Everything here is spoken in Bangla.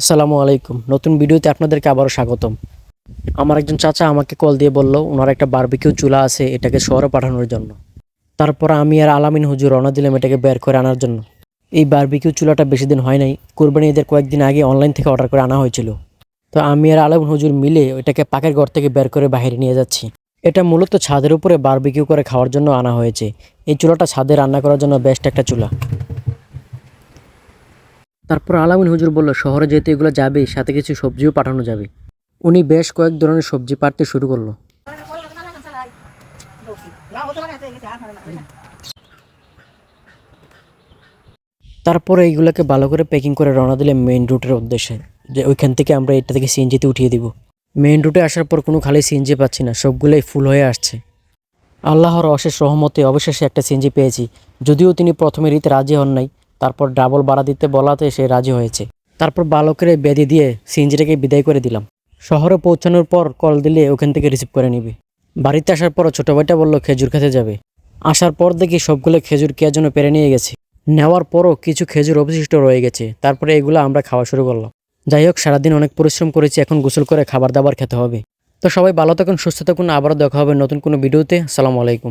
আসসালামু আলাইকুম। নতুন ভিডিওতে আপনাদেরকে আবারও স্বাগতম। আমার একজন চাচা আমাকে কল দিয়ে বলল ওনার একটা বারবিকিউ চুলা আছে, এটাকে শহরে পাঠানোর জন্য। তারপর আমি আর আলামিন হুজুর রওনা দিলাম এটাকে বের করে আনার জন্য। এই বারবিকিউ চুলাটা বেশি দিন হয় নাই, কোরবানি ঈদের কয়েকদিন আগে অনলাইন থেকে অর্ডার করে আনা হয়েছিল। তো আমি আর আলামিন হুজুর মিলে ওইটাকে পাকের ঘর থেকে বের করে বাইরে নিয়ে যাচ্ছি। এটা মূলত ছাদের উপরে বারবিকিউ করে খাওয়ার জন্য আনা হয়েছে। এই চুলাটা ছাদে রান্না করার জন্য বেস্ট একটা চুলা। তারপর আলামিন হুজুর বলল শহরে যেহেতু এগুলো যাবে, সাথে কিছু সবজিও পাঠানো যাবে। উনি বেশ কয়েক ধরনের সবজি পাড়তে শুরু করলো। তারপরে এইগুলোকে ভালো করে প্যাকিং করে রওনা দিলে মেইন রুটের উদ্দেশ্যে, যে ওইখান থেকে আমরা এটা থেকে সিএনজিতে উঠিয়ে দিব। মেইন রুটে আসার পর কোনো খালি সিএনজি পাচ্ছি না, সবগুলোই ফুল হয়ে আসছে। আল্লাহর অশেষ রহমতে অবশেষে একটা সিএনজি পেয়েছি। যদিও তিনি প্রথমে নিতে রাজি হন নাই, তারপর ডাবল ভাড়া দিতে বলাতে সে রাজি হয়েছে। তারপর ভালো করে বেঁধে দিয়ে সিএনজিটাকে বিদায় করে দিলাম। শহরে পৌঁছানোর পর কল দিলে ওখান থেকে রিসিভ করে নিবে। বাড়িতে আসার পর ছোট ভাইটা বলল খেজুর খেতে যাবে। আসার পর দেখি সবগুলো খেজুর কে যেন পেরে নিয়ে গেছে। নেওয়ার পরও কিছু খেজুর অবশিষ্ট রয়ে গেছে, তারপরে এগুলো আমরা খাওয়া শুরু করলাম। যাই হোক, সারাদিন অনেক পরিশ্রম করেছি, এখন গোসল করে খাবার দাবার খেতে হবে। তো সবাই ভালো থাকুন, সুস্থ থাকুন, আবারও দেখা হবে নতুন কোনো ভিডিওতে। আসসালামু আলাইকুম।